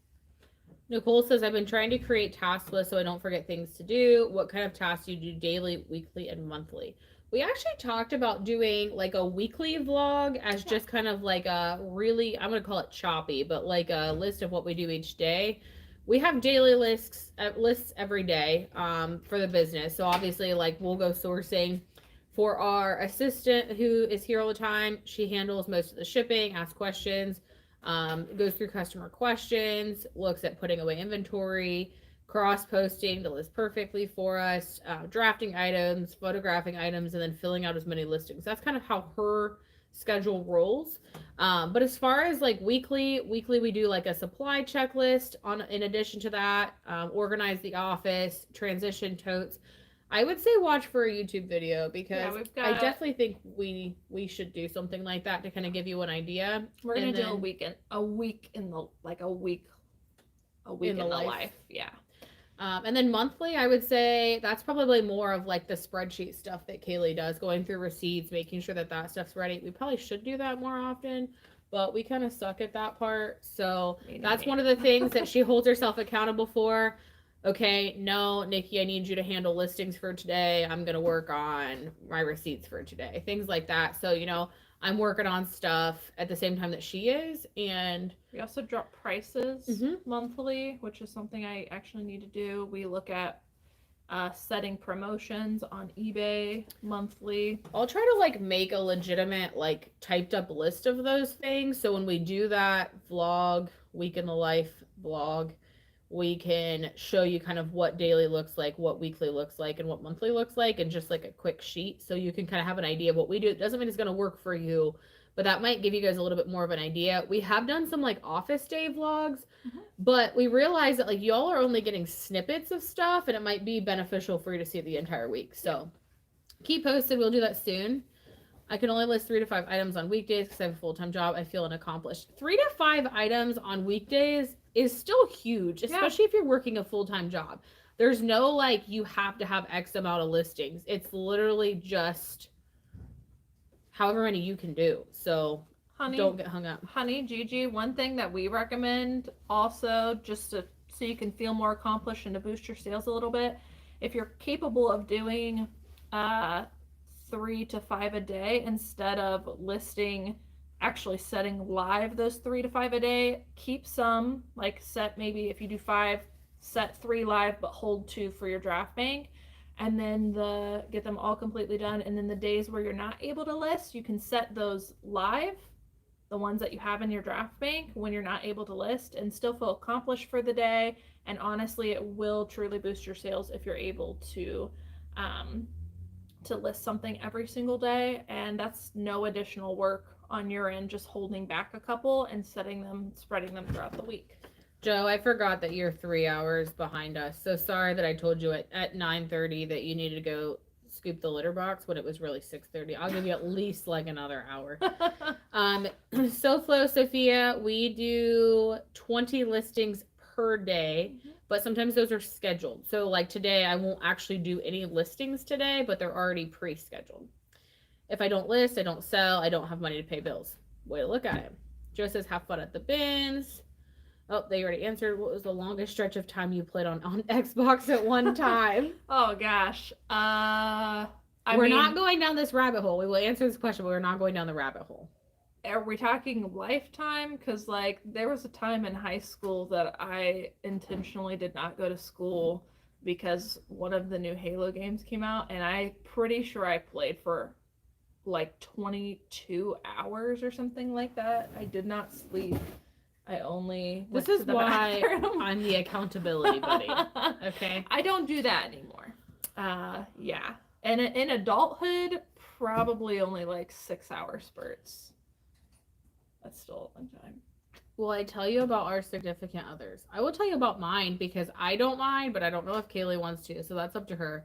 Nicole says, I've been trying to create task lists so I don't forget things to do. What kind of tasks do you do daily, weekly, and monthly? We actually talked about doing like a weekly vlog as just kind of like a really, I'm going to call it choppy, but like a list of what we do each day. We have daily lists every day for the business. So obviously like we'll go sourcing. For our assistant who is here all the time, she handles most of the shipping, asks questions, goes through customer questions, looks at putting away inventory, cross-posting the list perfectly for us, drafting items, photographing items, and then filling out as many listings. That's kind of how her schedule rolls. But as far as like weekly we do like a supply checklist in addition to that, organize the office, transition totes. I would say watch for a YouTube video because I definitely think we should do something like that to kind of give you an idea. We're gonna do a week a week in the life. Yeah. And then monthly, I would say that's probably more of like the spreadsheet stuff that Cayley does, going through receipts, making sure that that stuff's ready. We probably should do that more often, but we kind of suck at that part. So that's one of the things that she holds herself accountable for. Okay, no, Nikki, I need you to handle listings for today. I'm going to work on my receipts for today. Things like that. So, you know, I'm working on stuff at the same time that she is. And we also drop prices monthly, which is something I actually need to do. We look at setting promotions on eBay monthly. I'll try to like make a legitimate like typed up list of those things. So when we do that vlog, week in the life vlog, we can show you kind of what daily looks like, what weekly looks like, and what monthly looks like, and just like a quick sheet so you can kind of have an idea of what we do. It doesn't mean it's going to work for you, but that might give you guys a little bit more of an idea. We have done some like office day vlogs, but we realize that like y'all are only getting snippets of stuff, and it might be beneficial for you to see the entire week. So keep posted. We'll do that soon. I can only list 3 to 5 items on weekdays because I have a full-time job. I feel unaccomplished. 3 to 5 items on weekdays is still huge, especially if you're working a full-time job. There's no like you have to have X amount of listings. It's literally just however many you can do. So don't get hung up. Honey, Gigi, one thing that we recommend also, just so you can feel more accomplished and to boost your sales a little bit, if you're capable of doing 3 to 5 a day instead of actually setting live those 3 to 5 a day, keep some, like set maybe if you do 5, set 3 live but hold 2 for your draft bank, and then get them all completely done. And then the days where you're not able to list, you can set those live, the ones that you have in your draft bank when you're not able to list, and still feel accomplished for the day. And honestly, it will truly boost your sales if you're able to list something every single day, and that's no additional work on your end, just holding back a couple and spreading them throughout the week. Joe, I forgot that you're 3 hours behind us. So sorry that I told you at 9:30 that you needed to go scoop the litter box when it was really 6:30. I'll give you at least like another hour. SoFlo, Sophia, we do 20 listings per day, but sometimes those are scheduled. So like today, I won't actually do any listings today, but they're already pre-scheduled. If I don't list, I don't sell, I don't have money to pay bills. Way to look at it. Joe says, have fun at the bins. Oh, they already answered. What was the longest stretch of time you played on Xbox at one time? Oh, gosh. We're not going down this rabbit hole. We will answer this question, but we're not going down the rabbit hole. Are we talking lifetime? Because, like, there was a time in high school that I intentionally did not go to school because one of the new Halo games came out, and I'm pretty sure I played for like 22 hours or something like that. I did not sleep. I only went This is to the why bathroom. I'm the accountability buddy. Okay. I don't do that anymore. Yeah. And in adulthood, probably only like 6-hour spurts. That's still a long time. Will I tell you about our significant others? I will tell you about mine because I don't mind, but I don't know if Cayley wants to, so that's up to her.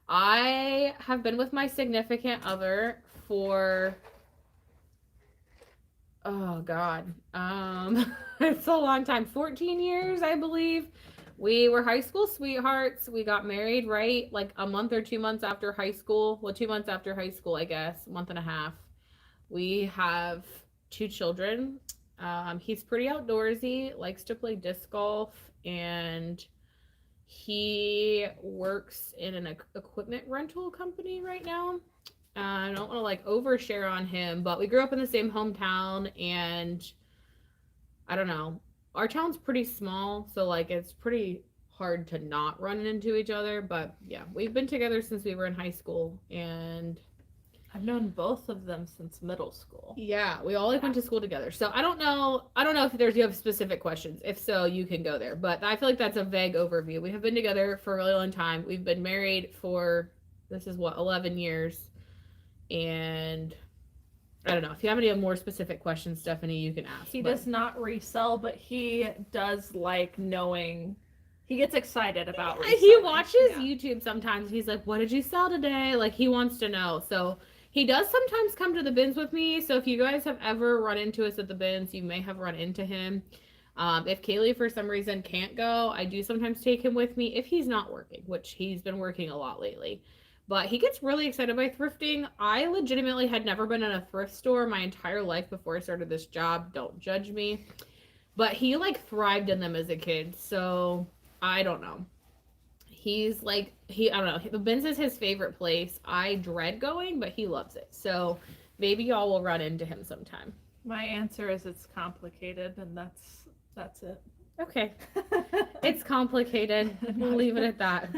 I have been with my significant other for, oh God, it's a long time, 14 years, I believe. We were high school sweethearts. We got married, right? Like a month or 2 months after high school. Well, 2 months after high school, I guess, month and a half. We have 2 children. He's pretty outdoorsy, likes to play disc golf, and he works in an equipment rental company right now. I don't want to like overshare on him, but we grew up in the same hometown, and I don't know. Our town's pretty small, so like it's pretty hard to not run into each other. But yeah, we've been together since we were in high school, and I've known both of them since middle school. Yeah, we all like went to school together. So I don't know if you have specific questions. If so, you can go there. But I feel like that's a vague overview. We have been together for a really long time. We've been married for, this is what, 11 years. And I don't know. If you have any more specific questions, Stephanie, you can ask. He does not resell, but he does like knowing. He gets excited about reselling. He watches YouTube sometimes. He's like, what did you sell today? Like, he wants to know. So he does sometimes come to the bins with me. So if you guys have ever run into us at the bins, you may have run into him. If Cayley for some reason can't go, I do sometimes take him with me if he's not working, which he's been working a lot lately. But he gets really excited by thrifting. I legitimately had never been in a thrift store my entire life before I started this job. Don't judge me. But he like thrived in them as a kid. So I don't know. He's like, I don't know. The Ben's is his favorite place. I dread going, but he loves it. So maybe y'all will run into him sometime. My answer is it's complicated, and that's it. Okay. It's complicated. We'll leave it at that.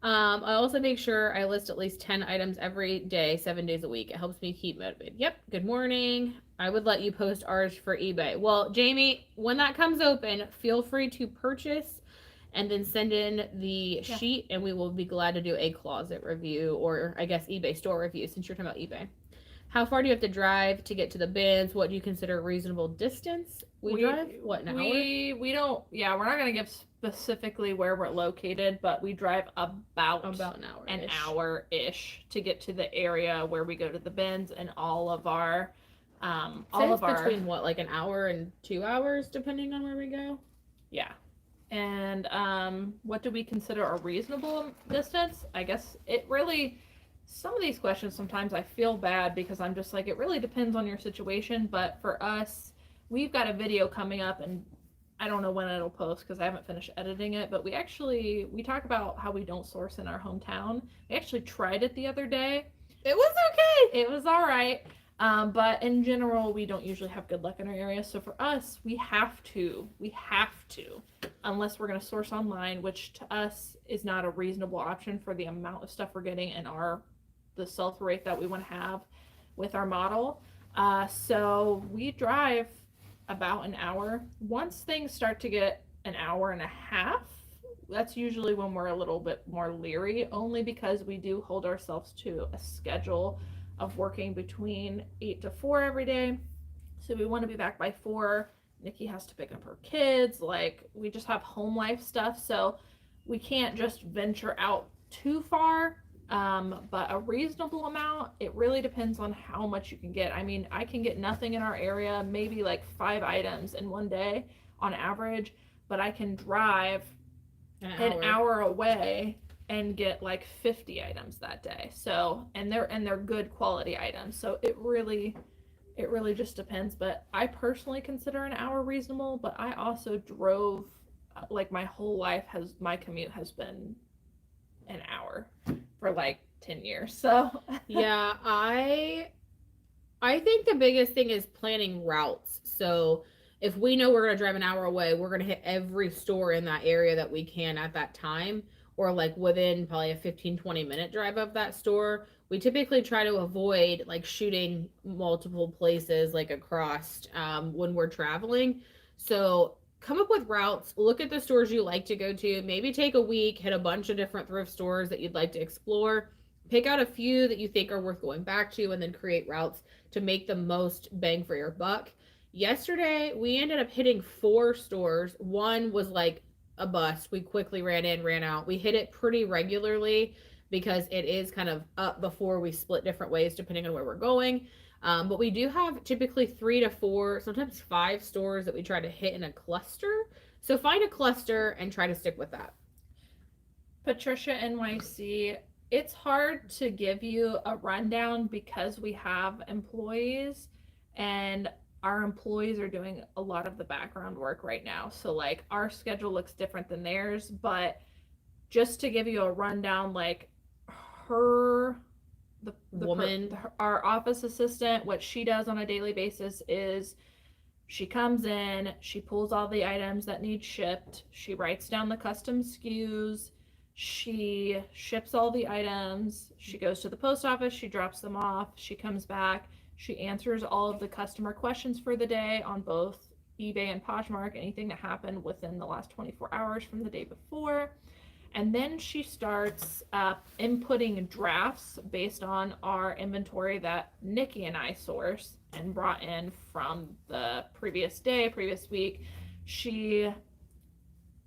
I also make sure I list at least 10 items every day, 7 days a week. It helps me keep motivated. Yep. Good morning. I would let you post ours for eBay. Well, Jamie, when that comes open, feel free to purchase and then send in the sheet, and we will be glad to do a closet review, or I guess eBay store review, since you're talking about eBay. How far do you have to drive to get to the bins? What do you consider a reasonable distance? We drive, what, an hour? We don't, we're not going to give specifically where we're located, but we drive about an hour-ish to get to the area where we go to the bins, and all of our, between what, like an hour and 2 hours, depending on where we go? Yeah. And what do we consider a reasonable distance? I guess it really... Some of these questions, sometimes I feel bad because I'm just like, it really depends on your situation. But for us, we've got a video coming up, and I don't know when it'll post because I haven't finished editing it. But we talk about how we don't source in our hometown. We actually tried it the other day. It was okay. It was all right. But in general, we don't usually have good luck in our area. So for us, we have to, unless we're going to source online, which to us is not a reasonable option for the amount of stuff we're getting and the sell-through rate that we want to have with our model. So we drive about an hour. Once things start to get an hour and a half, that's usually when we're a little bit more leery, only because we do hold ourselves to a schedule of working between 8 to 4 every day. So we want to be back by 4. Nikki has to pick up her kids. Like, we just have home life stuff. So we can't just venture out too far. But a reasonable amount, it really depends on how much you can get. I mean, I can get nothing in our area, maybe like 5 items in one day on average, but I can drive an hour away and get like 50 items that day. So, and they're good quality items. So it really just depends. But I personally consider an hour reasonable, but I also drove, like, my whole life my commute has been an hour for like 10 years. So yeah, I think the biggest thing is planning routes. So if we know we're going to drive an hour away, we're going to hit every store in that area that we can at that time, or like within probably a 15-20 minute drive of that store. We typically try to avoid like shooting multiple places like across when we're traveling. So come up with routes, look at the stores you like to go to, maybe take a week, hit a bunch of different thrift stores that you'd like to explore, pick out a few that you think are worth going back to, and then create routes to make the most bang for your buck. Yesterday, we ended up hitting 4 stores. One was like a bust. We quickly ran in, ran out. We hit it pretty regularly because it is kind of up before we split different ways depending on where we're going. But we do have typically 3 to 4, sometimes 5 stores that we try to hit in a cluster. So find a cluster and try to stick with that. Patricia NYC, it's hard to give you a rundown because we have employees, and our employees are doing a lot of the background work right now. So like our schedule looks different than theirs, but just to give you a rundown, like our office assistant, what she does on a daily basis is she comes in, she pulls all the items that need shipped, she writes down the custom SKUs, she ships all the items, she goes to the post office, she drops them off, she comes back, she answers all of the customer questions for the day on both eBay and Poshmark, anything that happened within the last 24 hours from the day before. And then she starts inputting drafts based on our inventory that Nikki and I source and brought in from the previous day, previous week.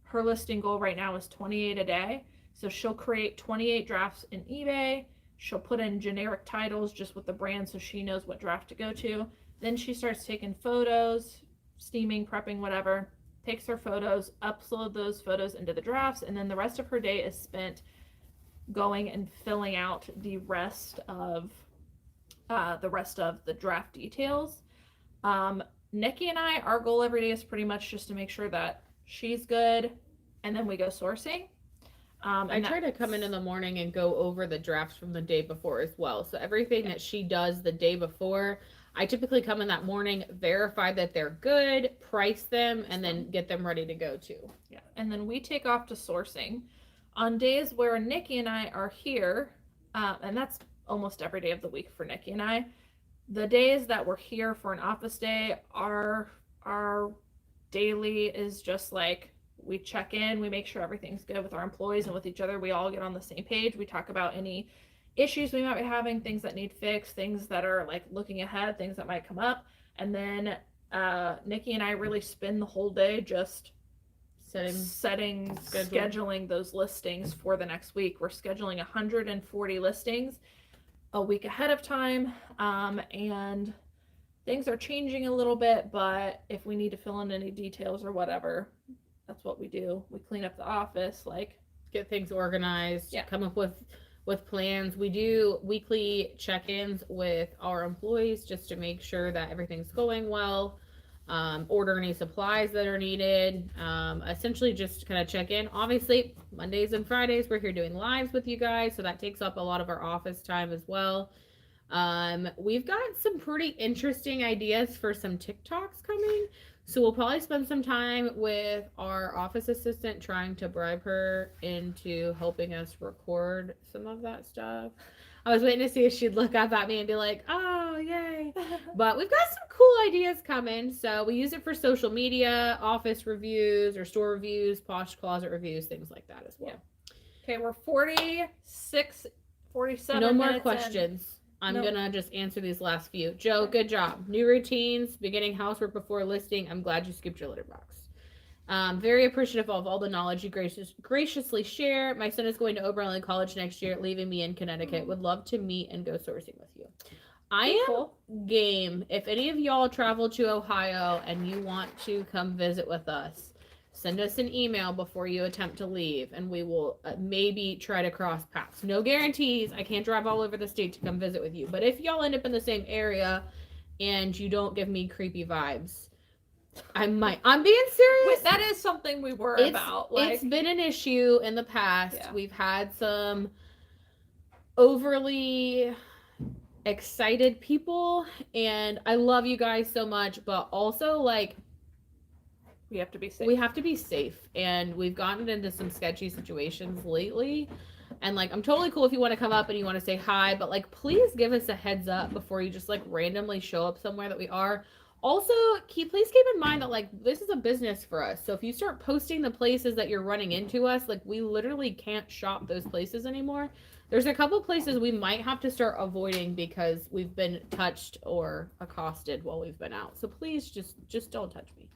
Her listing goal right now is 28 a day. So she'll create 28 drafts in eBay. She'll put in generic titles just with the brand so she knows what draft to go to. Then she starts taking photos, steaming, prepping, whatever, takes her photos, uploads those photos into the drafts, and then the rest of her day is spent going and filling out the rest of the draft details. Nikki and I, our goal every day is pretty much just to make sure that she's good, and then we go sourcing. I try to come in the morning and go over the drafts from the day before as well. So everything that she does the day before, I typically come in that morning, verify that they're good, price them, and then get them ready to go too. Yeah, and then we take off to sourcing. On days where Nikki and I are here, and that's almost every day of the week for Nikki and I, the days that we're here for an office day, our daily is just like, we check in, we make sure everything's good with our employees and with each other. We all get on the same page. We talk about any issues we might be having, things that need fixed, things that are like looking ahead, things that might come up. And then Nikki and I really spend the whole day just scheduling those listings for the next week. We're scheduling 140 listings a week ahead of time, and things are changing a little bit, but if we need to fill in any details or whatever, that's what we do. We clean up the office, like get things organized, come up with plans. We do weekly check-ins with our employees just to make sure that everything's going well, order any supplies that are needed, essentially just kind of check in. Obviously, Mondays and Fridays, we're here doing lives with you guys, so that takes up a lot of our office time as well. We've got some pretty interesting ideas for some TikToks coming, so we'll probably spend some time with our office assistant trying to bribe her into helping us record some of that stuff. I was waiting to see if she'd look up at me and be like, oh, yay. But we've got some cool ideas coming. So we use it for social media, office reviews or store reviews, posh closet reviews, things like that as well. Yeah. Okay, we're 47 No more minutes questions. I'm going to just answer these last few. Joe, good job. New routines, beginning housework before listing. I'm glad you skipped your litter box. Very appreciative of all the knowledge you graciously share. My son is going to Oberlin College next year, leaving me in Connecticut. Would love to meet and go sourcing with you. I am game. If any of y'all travel to Ohio and you want to come visit with us, send us an email before you attempt to leave, and we will maybe try to cross paths. No guarantees. I can't drive all over the state to come visit with you. But if y'all end up in the same area and you don't give me creepy vibes, I might. I'm being serious. That is something we worry about. It's been an issue in the past. Yeah. We've had some overly excited people, and I love you guys so much, but also like, we have to be safe. We have to be safe, and we've gotten into some sketchy situations lately. And like, I'm totally cool if you want to come up and you want to say hi, but like, please give us a heads up before you just like randomly show up somewhere that we are. Also, please keep in mind that like, this is a business for us. So if you start posting the places that you're running into us, like we literally can't shop those places anymore. There's a couple places we might have to start avoiding because we've been touched or accosted while we've been out. So please just don't touch me.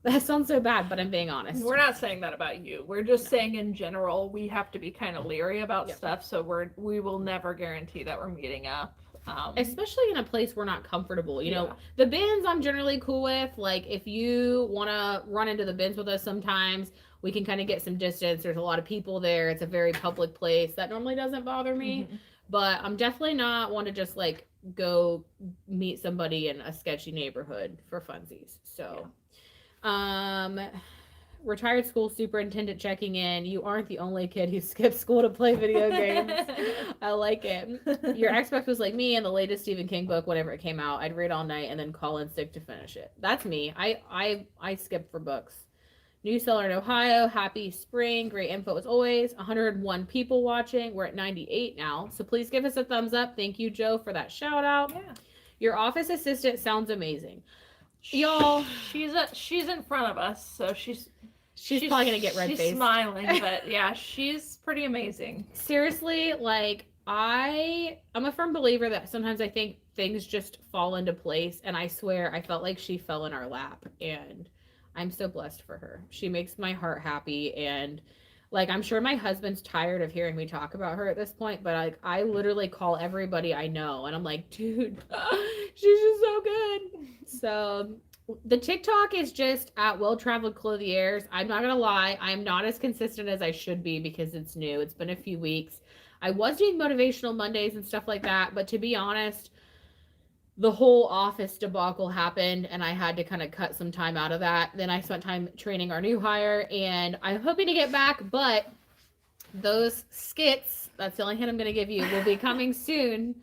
That sounds so bad, but I'm being honest. We're not saying that about you. We're just saying in general, we have to be kind of leery about stuff. So we will never guarantee that we're meeting up. Especially in a place we're not comfortable. You know, the bins I'm generally cool with. Like if you want to run into the bins with us sometimes, we can kind of get some distance. There's a lot of people there. It's a very public place. That normally doesn't bother me. Mm-hmm. But I'm definitely not one to just like go meet somebody in a sketchy neighborhood for funsies. So... retired school superintendent checking in. You aren't the only kid who skipped school to play video games. I like it. Your Xbox was like me and the latest Stephen King book whenever it came out. I'd read all night and then call in sick to finish it. That's me. I skip for books. New seller in Ohio. Happy spring. Great info as always. 101 people watching. We're at 98 now. So please give us a thumbs up. Thank you, Joe, for that shout out. Yeah. Your office assistant sounds amazing. Y'all, she's in front of us, so she's probably gonna get red face. She's smiling, but yeah, she's pretty amazing. Seriously, like I'm a firm believer that sometimes I think things just fall into place, and I swear I felt like she fell in our lap, and I'm so blessed for her. She makes my heart happy, and like, I'm sure my husband's tired of hearing me talk about her at this point, but like, I literally call everybody I know, and I'm like, dude, she's just so good. So The TikTok is just at Well-Traveled Clothiers. I'm not going to lie. I'm not as consistent as I should be because it's new. It's been a few weeks. I was doing motivational Mondays and stuff like that. But to be honest, the whole office debacle happened and I had to kind of cut some time out of that. Then I spent time training our new hire and I'm hoping to get back. But those skits, that's the only hint I'm going to give you, will be coming soon.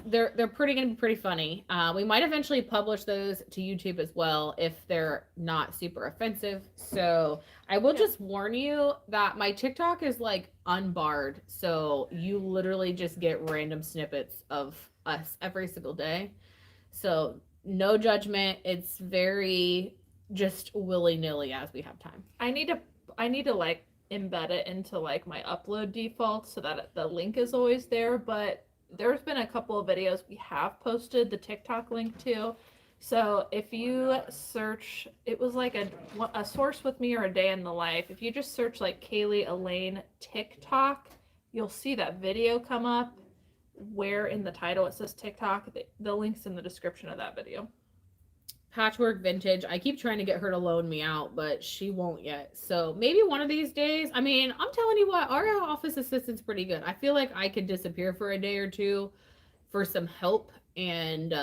They're pretty gonna be pretty funny. We might eventually publish those to YouTube as well if they're not super offensive. So I will just warn you that my TikTok is like unbarred, so you literally just get random snippets of us every single day. So no judgment. It's very just willy-nilly as we have time. I need to like embed it into like my upload default so that the link is always there, but there's been a couple of videos we have posted the TikTok link to. So if you search, it was like a source with me or a day in the life. If you just search like Cayley, Elaine TikTok, you'll see that video come up where in the title it says TikTok. The link's in the description of that video. Patchwork Vintage. I keep trying to get her to loan me out, but she won't yet. So maybe one of these days. I mean, I'm telling you what, our office assistant's pretty good. I feel like I could disappear for a day or two for some help and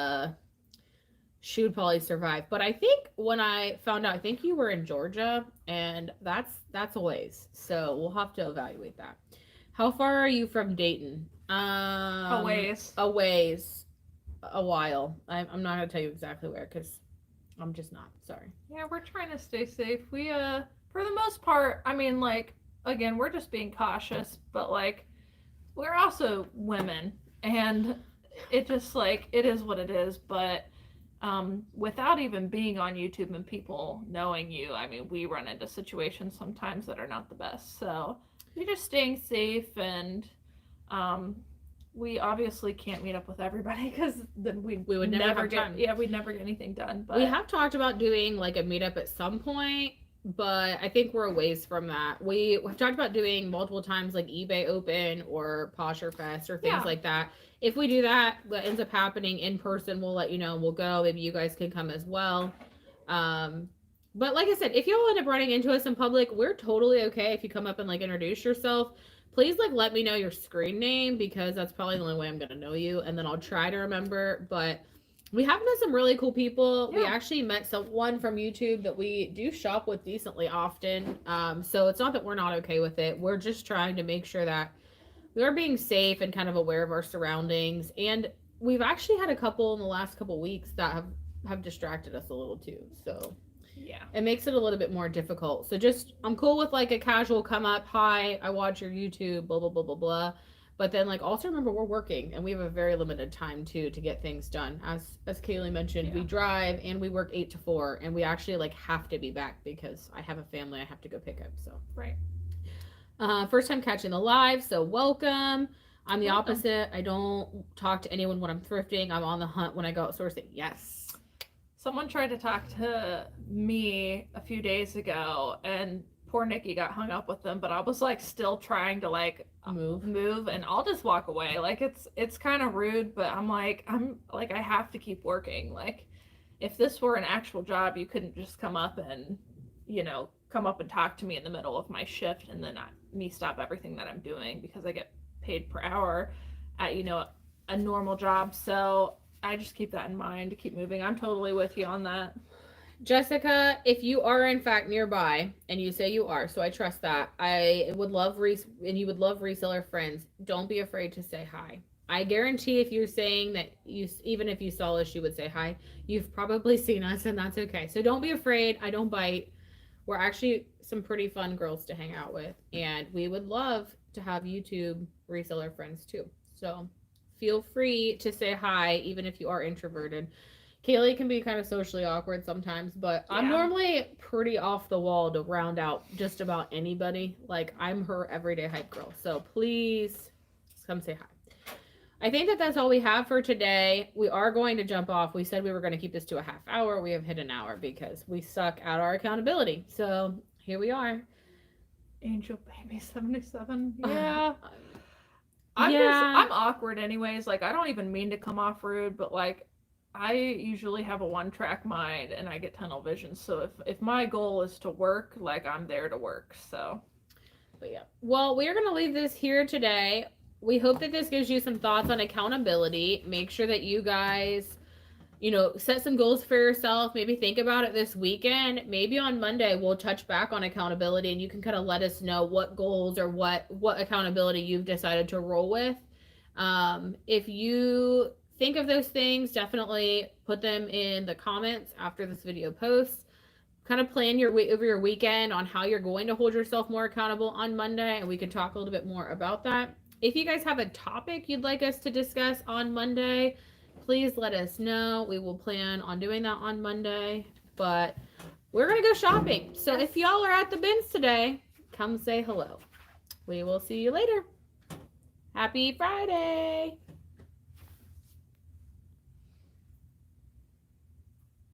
she would probably survive. But I think when I found out, I think you were in Georgia and that's a ways. So we'll have to evaluate that. How far are you from Dayton? A ways. A ways. A while. I'm not going to tell you exactly where because I'm just not. Sorry. Yeah, we're trying to stay safe. We, for the most part, I mean, like, again, we're just being cautious, but, like, we're also women, and it just, like, it is what it is, but without even being on YouTube and people knowing you, I mean, we run into situations sometimes that are not the best, so we're just staying safe, and we obviously can't meet up with everybody because then we would never get time. Yeah, we'd never get anything done. But we have talked about doing like a meetup at some point, but I think we're a ways from that. We've talked about doing multiple times like eBay Open or Posher Fest or things like that. If we do that, what ends up happening in person, we'll let you know. We'll go. Maybe you guys can come as well. But like I said, if y'all end up running into us in public, we're totally okay if you come up and like introduce yourself. Please like let me know your screen name because that's probably the only way I'm gonna know you, and then I'll try to remember. But we have met some really cool people. We actually met someone from YouTube that we do shop with decently often. So it's not that we're not okay with it. We're just trying to make sure that we are being safe and kind of aware of our surroundings. And we've actually had a couple in the last couple weeks that have distracted us a little too. So yeah, it makes it a little bit more difficult. So just, I'm cool with like a casual come up, hi, I watch your YouTube, blah, blah, blah, blah, blah. But then like also remember we're working and we have a very limited time too to get things done. As Cayley mentioned, we drive and we work 8 to 4 and we actually like have to be back because I have a family I have to go pick up. So right. First time catching the live, so welcome. I'm the opposite. I don't talk to anyone when I'm thrifting. I'm on the hunt when I go out sourcing. Yes. Someone tried to talk to me a few days ago and poor Nikki got hung up with them, but I was like still trying to like move and I'll just walk away. Like it's kind of rude, but I'm like I have to keep working. Like if this were an actual job, you couldn't just come up and talk to me in the middle of my shift and then me stop everything that I'm doing because I get paid per hour at a normal job. So I just keep that in mind to keep moving. I'm totally with you on that. Jessica, if you are in fact nearby, and you say you are, so I trust that, I would love and you would love reseller friends, don't be afraid to say hi. I guarantee if you're saying that even if you saw us, you would say hi, you've probably seen us and that's okay. So don't be afraid. I don't bite. We're actually some pretty fun girls to hang out with, and we would love to have YouTube reseller friends too. So feel free to say hi, even if you are introverted. Cayley can be kind of socially awkward sometimes, but I'm normally pretty off the wall to round out just about anybody. Like, I'm her everyday hype girl. So please come say hi. I think that's all we have for today. We are going to jump off. We said we were going to keep this to a half hour. We have hit an hour because we suck at our accountability. So here we are. Angel Baby 77. Yeah. I'm awkward anyways. Like, I don't even mean to come off rude, but like, I usually have a one-track mind and I get tunnel vision. So if my goal is to work, like I'm there to work. So, but yeah. Well, we are going to leave this here today. We hope that this gives you some thoughts on accountability. Make sure that you guys, you know, set some goals for yourself. Maybe think about it this weekend. Maybe on Monday we'll touch back on accountability and you can kind of let us know what goals or what accountability you've decided to roll with. If you think of those things, definitely put them in the comments after this video posts. Kind of plan your way over your weekend on how you're going to hold yourself more accountable on Monday, and we can talk a little bit more about that. If you guys have a topic you'd like us to discuss on Monday, please let us know. We will plan on doing that on Monday, but we're going to go shopping. So if y'all are at the bins today, come say hello. We will see you later. Happy Friday.